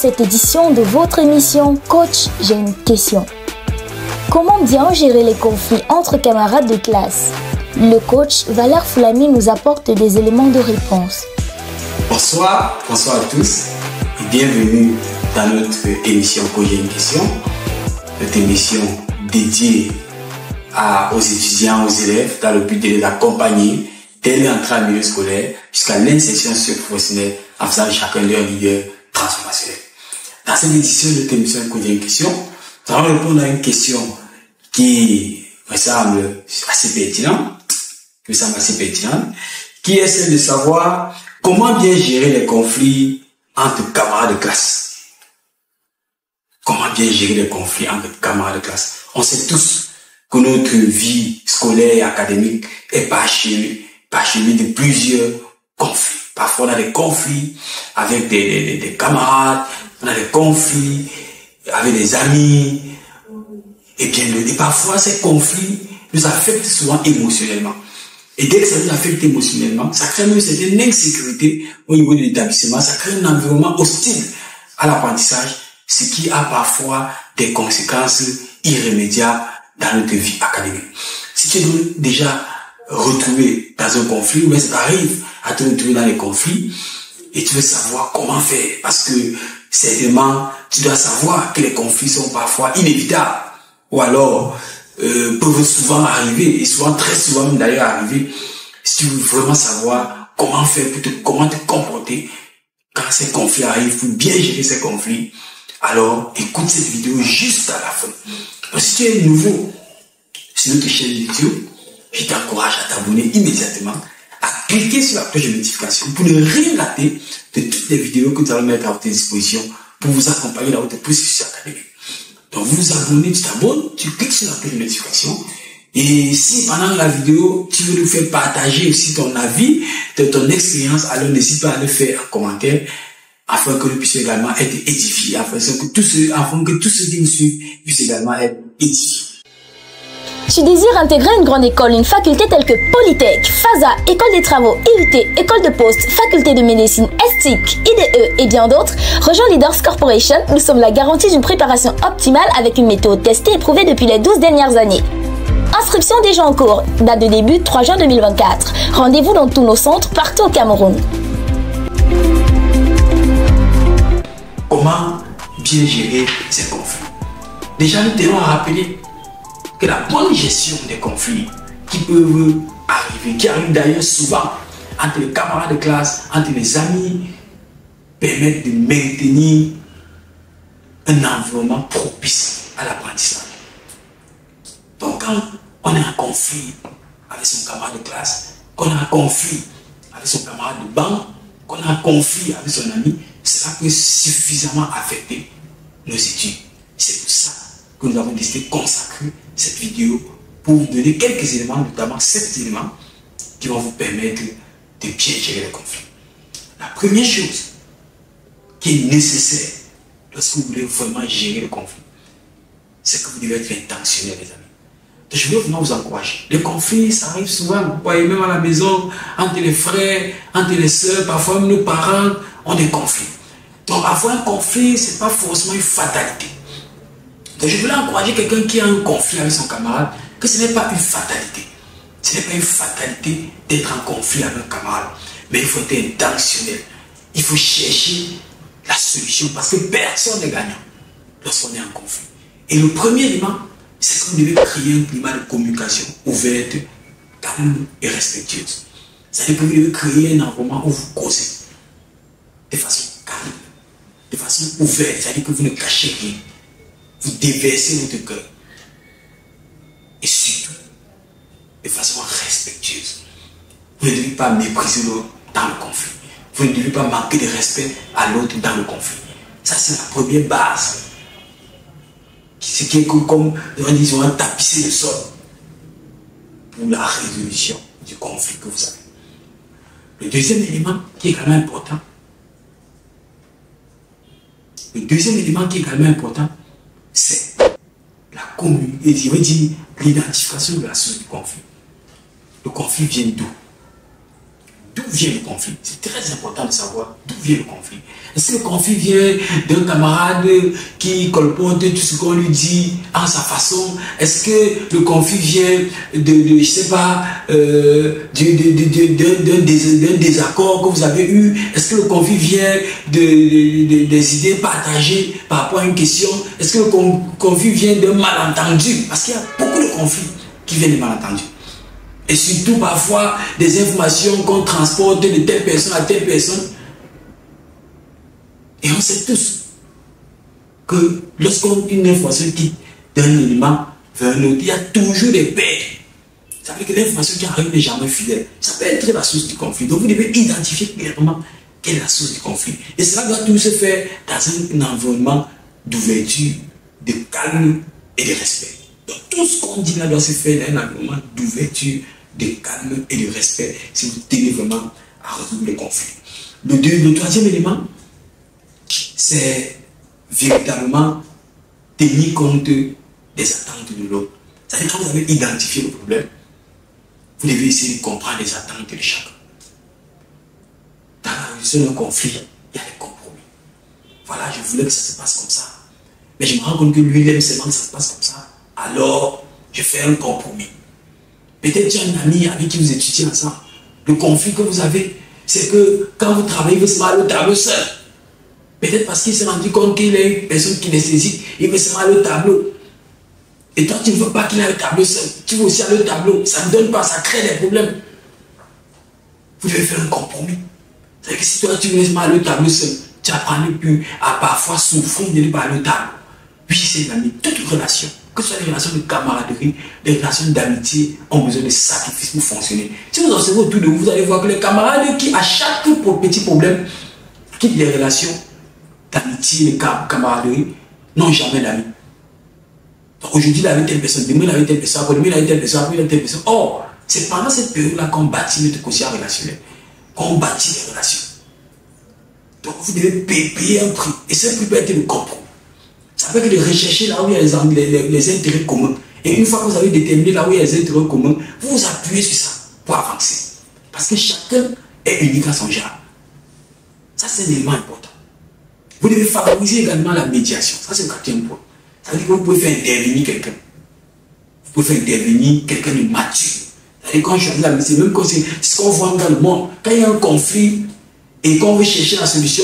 cette édition de votre émission Coach, j'ai une question. Comment bien gérer les conflits entre camarades de classe? Le coach Valère Foulami nous apporte des éléments de réponse. Bonsoir à tous et bienvenue dans notre émission Coach, j'ai une question. Notre émission dédiée aux étudiants, aux élèves, dans le but de les accompagner dès l'entrée en milieu scolaire jusqu'à l'insertion socio-professionnelle en faisant chacun leur leader transformationnel. Dans cette édition de notre émission Coach, j'ai une question, nous allons répondre à une question qui me semble assez pertinente, qui est celle de savoir comment bien gérer les conflits entre camarades de classe. Comment bien gérer les conflits entre camarades de classe. On sait tous que notre vie scolaire et académique est parchemée de plusieurs conflits. Parfois, on a des conflits avec des camarades, on a des conflits avec des amis, et parfois, ces conflits nous affectent souvent émotionnellement. Et dès que ça nous affecte émotionnellement, ça crée une certaine insécurité au niveau de l'établissement, ça crée un environnement hostile à l'apprentissage, ce qui a parfois des conséquences irrémédiables dans notre vie académique. Si tu es déjà retrouvé dans un conflit, ou bien ça t'arrive à te retrouver dans les conflits, et tu veux savoir comment faire, parce que certainement, tu dois savoir que les conflits sont parfois inévitables, ou alors peuvent souvent arriver, et souvent, très souvent même d'ailleurs arriver. Si tu veux vraiment savoir comment faire, comment te comporter quand ces conflits arrivent, pour bien gérer ces conflits, alors écoute cette vidéo juste à la fin. Donc, si tu es nouveau sur notre chaîne YouTube, je t'encourage à t'abonner immédiatement, à cliquer sur la cloche de notification pour ne rien rater de toutes les vidéos que nous allons mettre à votre disposition pour vous accompagner dans votre processus académique. Donc vous vous abonnez, tu t'abonnes, tu cliques sur la cloche de notification. Et si pendant la vidéo, tu veux nous faire partager aussi ton avis, ton expérience, alors n'hésite pas à le faire en commentaire, afin que nous puissions également être édifiés, afin que tous ceux qui nous suivent puissent également être édifiés. Tu désires intégrer une grande école, une faculté telle que Polytech, FASA, École des Travaux, IUT, École de Poste, Faculté de Médecine, ESTIC, IDE et bien d'autres? Rejoins Leaders Corporation, nous sommes la garantie d'une préparation optimale avec une méthode testée et prouvée depuis les 12 dernières années. Inscription déjà en cours, date de début 3 juin 2024. Rendez-vous dans tous nos centres partout au Cameroun. Comment bien gérer ces conflits? Déjà, nous tenons à rappeler que la bonne gestion des conflits qui peuvent arriver, qui arrivent d'ailleurs souvent entre les camarades de classe, entre les amis, permettent de maintenir un environnement propice à l'apprentissage. Donc quand on est en conflit avec son camarade de classe, qu'on a un conflit avec son camarade de banc, qu'on a un conflit avec son ami, cela peut suffisamment affecter nos études. C'est pour ça que nous avons décidé de consacrer cette vidéo pour vous donner quelques éléments, notamment 7 éléments qui vont vous permettre de bien gérer les conflits. La première chose qui est nécessaire lorsque vous voulez vraiment gérer le conflit, c'est que vous devez être intentionnel, les amis. Donc je veux vraiment vous encourager. Les conflits, ça arrive souvent, vous voyez, même à la maison, entre les frères, entre les sœurs, parfois même nos parents ont des conflits. Donc avoir un conflit, ce n'est pas forcément une fatalité. Donc je voulais encourager quelqu'un qui a un conflit avec son camarade, que ce n'est pas une fatalité. Ce n'est pas une fatalité d'être en conflit avec un camarade. Mais il faut être intentionnel. Il faut chercher la solution parce que personne n'est gagnant lorsqu'on est en conflit. Et le premier élément, c'est que vous devez créer un climat de communication ouverte, calme et respectueuse. C'est-à-dire que vous devez créer un environnement où vous causez de façon calme, de façon ouverte. C'est-à-dire que vous ne cachez rien. Vous déversez votre cœur. Et surtout, de façon respectueuse. Vous ne devez pas mépriser l'autre dans le conflit. Vous ne devez pas manquer de respect à l'autre dans le conflit. Ça, c'est la première base. C'est qui est comme, disons, un tapisser le sol pour la résolution du conflit que vous avez. Le deuxième élément qui est également important, c'est la communication, je veux dire l'identification de la source du conflit. Le conflit vient d'où? d'où vient le conflit? C'est très important de savoir d'où vient le conflit. Est-ce que le conflit vient d'un camarade qui colporte tout ce qu'on lui dit en sa façon? Est-ce que le conflit vient de je sais pas, d'un désaccord que vous avez eu? Est-ce que le conflit vient des idées partagées par rapport à une question? Est-ce que le conflit vient d'un malentendu? Parce qu'il y a beaucoup de conflits qui viennent de malentendus. Et surtout parfois des informations qu'on transporte de telle personne à telle personne. Et on sait tous que lorsqu'une information quitte d'un élément vers un autre, il y a toujours des pertes. Ça veut dire que l'information qui arrive n'est jamais fidèle. Ça peut être la source du conflit. Donc vous devez identifier clairement quelle est la source du conflit. Et cela doit tout se faire dans un environnement d'ouverture, de calme et de respect. Donc tout ce qu'on dit là doit se faire dans un environnement d'ouverture, de calme et de respect si vous tenez vraiment à résoudre les conflits. Le troisième élément, c'est véritablement tenir compte des attentes de l'autre. C'est-à-dire quand vous avez identifié le problème, vous devez essayer de comprendre les attentes de chacun. Dans la résolution d'un conflit, il y a des compromis. Voilà, je voulais que ça se passe comme ça. Mais je me rends compte que lui, il aime seulement que ça se passe comme ça. Alors, je fais un compromis. Peut-être qu'il y a un ami avec qui vous étudiez ensemble. Le conflit que vous avez, c'est que quand vous travaillez, vous se mal au tableau seul. Peut-être parce qu'il s'est rendu compte qu'il y a une personne qui nécessite, il veut se mal au tableau. Et toi, tu ne veux pas qu'il ait un tableau seul. Tu veux aussi aller au tableau. Ça ne donne pas, ça crée des problèmes. Vous devez faire un compromis. C'est-à-dire que si toi, tu veux mal au tableau seul, tu apprends plus à parfois souffrir de ne pas aller au tableau. Puis c'est l'ami, toute relation, que ce soit des relations de camaraderie, des relations d'amitié, ont besoin de sacrifices pour fonctionner. Si vous observez autour de vous, vous allez voir que les camarades qui, à chaque petit problème, quittent les relations d'amitié, de camaraderie, n'ont jamais d'amis. Aujourd'hui, il avait telle personne, demain, il avait telle personne, après demain, il avait telle personne, après il avait telle personne. Or, c'est pendant cette période-là qu'on bâtit notre quotient relationnel, qu'on bâtit les relations. Donc, vous devez payer un prix. Et ce prix peut être le compromis. Ça peut être de rechercher là où il y a les intérêts communs. Et une fois que vous avez déterminé là où il y a les intérêts communs, vous vous appuyez sur ça pour avancer. Parce que chacun est unique à son genre. Ça, c'est un élément important. Vous devez favoriser également la médiation. Ça, c'est le quatrième point. Ça veut dire que vous pouvez faire intervenir quelqu'un. Vous pouvez faire intervenir quelqu'un de mature. Et quand je choisis la médecine, même quand c'est ce qu'on voit dans le monde, quand il y a un conflit et qu'on veut chercher la solution,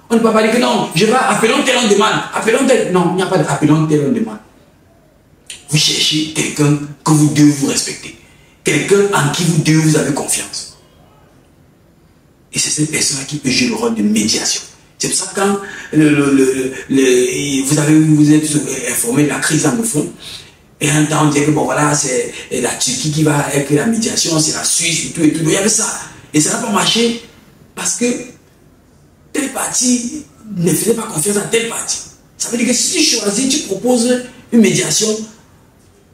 on ne peut pas dire que non, je vais appelons tel on demande. Appelons tel. Non, il n'y a pas d'appelons tel on demande. Vous cherchez quelqu'un que vous devez vous respecter. Quelqu'un en qui vous devez vous avez confiance. Et c'est cette personne-là qui peut jouer le rôle de médiation. C'est pour ça que quand vous êtes informé de la crise anglophone, et un temps on dit que bon voilà, c'est la Turquie qui va être la médiation, c'est la Suisse et tout et tout. Il y avait ça. Et ça n'a pas marché parce que tel parti ne faisait pas confiance à tel parti. Ça veut dire que si tu choisis, tu proposes une médiation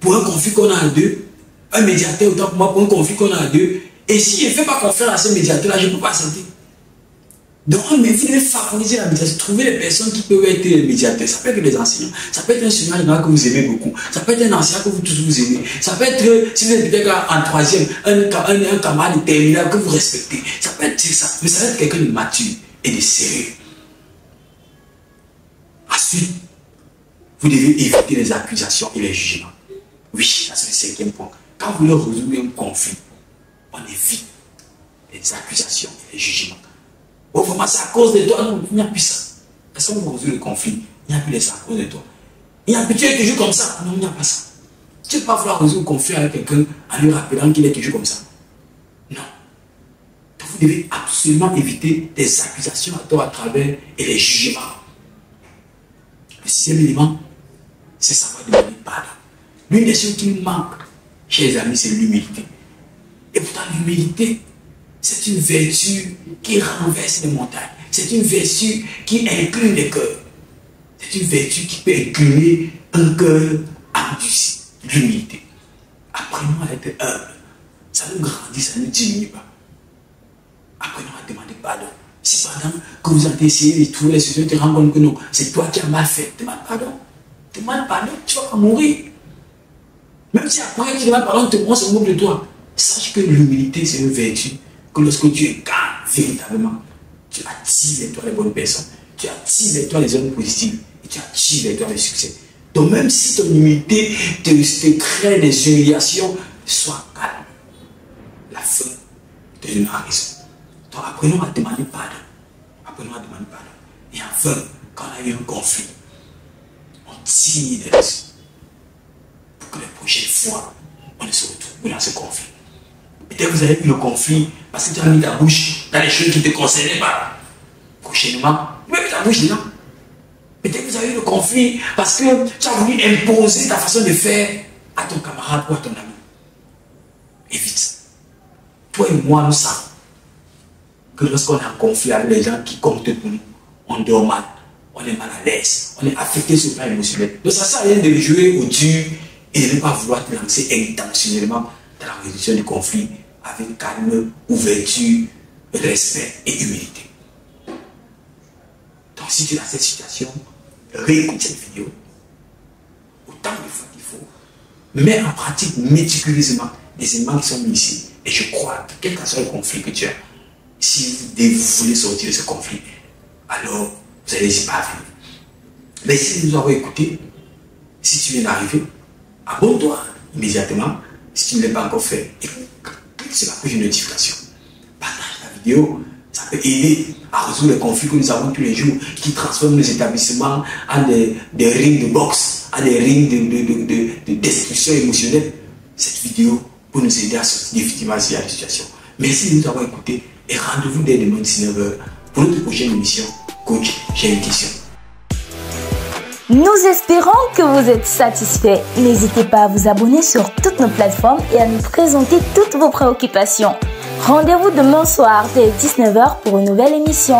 pour un conflit qu'on a à deux, un médiateur autant pour moi pour un conflit qu'on a à deux, et si je ne fais pas confiance à ce médiateur-là, je ne peux pas accepter. Donc, mais vous devez favoriser la médiation, trouver les personnes qui peuvent être médiateurs. Ça peut être des enseignants, ça peut être un enseignant général que vous aimez beaucoup, ça peut être un enseignant que vous tous vous aimez, ça peut être, si vous êtes peut-être en troisième, un camarade terminal que vous respectez, ça peut être ça, mais ça peut être quelqu'un de mature et de sérieux. Ensuite, vous devez éviter les accusations et les jugements. Oui, ça c'est le cinquième point. Quand vous voulez résoudre un conflit, on évite les accusations et les jugements. Oh, vraiment, c'est à cause de toi. Non, il n'y a plus ça. Est-ce qu'on résout le conflit? Il n'y a plus ça à cause de toi. Il n'y a plus, tu es toujours comme ça. Non, il n'y a pas ça. Tu ne peux pas vouloir résoudre le conflit avec quelqu'un en lui rappelant qu'il est toujours comme ça. Non. Donc, vous devez absolument éviter les accusations à tort à travers et les jugements. Le sixième élément, c'est savoir demander pardon. L'une des choses qui nous manque, chers amis, c'est l'humilité. Et pourtant, l'humilité, c'est une vertu qui renverse les montagnes. C'est une vertu qui incline les cœurs. C'est une vertu qui peut incliner un cœur endurci. L'humilité. Apprenons à être humble. Ça nous grandit, ça ne nous diminue pas. Apprenons à demander pardon. Si pendant que vous avez essayé de trouver les solutions, tu te rends compte que non, c'est toi qui as mal fait. Demande pardon. Demande pardon, tu vas pas mourir. Même si après tu demandes pardon, on se moque de toi. Sache que l'humilité, c'est une vertu que lorsque tu es calme, véritablement, tu attires les toi les bonnes personnes, tu attires les toi les hommes positifs et tu attires les toi les succès. Donc même si ton humilité te crée des humiliations, sois calme. La fin te donnera raison. Donc apprenons à demander pardon. Apprenons à demander pardon. Et enfin, quand on a eu un conflit, on tire des leçons pour que les prochaines fois, on ne se retrouve dans ce conflit. Peut-être que vous avez eu le conflit parce que tu as mis ta bouche dans les choses qui ne te concernaient pas. Prochainement, tu mets ta bouche dedans. Peut-être que vous avez eu le conflit parce que tu as voulu imposer ta façon de faire à ton camarade ou à ton ami. Évite. Toi et moi, nous savons que lorsqu'on est en conflit avec les gens qui comptent pour nous, on dort mal, on est mal à l'aise, on est affecté sur le plan émotionnel. Donc ça ne sert à rien de jouer au dur et de ne pas vouloir te lancer intentionnellement dans la résolution du conflit avec calme, ouverture, respect et humilité. Donc si tu es dans cette situation, réécoute cette vidéo autant de fois qu'il faut. Mets en pratique méticuleusement les éléments qui sont mis ici. Et je crois que quel que soit le conflit que tu as, si vous voulez sortir de ce conflit, alors vous allez y parvenir. Mais si nous avons écouté, si tu viens d'arriver, abonne-toi immédiatement. Si tu ne l'as pas encore fait, clique sur la cloche de notification. Partage la vidéo, ça peut aider à résoudre les conflits que nous avons tous les jours qui transforment nos établissements en des rings de boxe, en des rings de destruction émotionnelle. Cette vidéo pour nous aider à sortir définitivement de la situation. Merci de nous avoir écoutés et rendez-vous dès demain 19h pour notre prochaine émission. Coach, j'ai une question. Nous espérons que vous êtes satisfaits. N'hésitez pas à vous abonner sur toutes nos plateformes et à nous présenter toutes vos préoccupations. Rendez-vous demain soir dès 19h pour une nouvelle émission.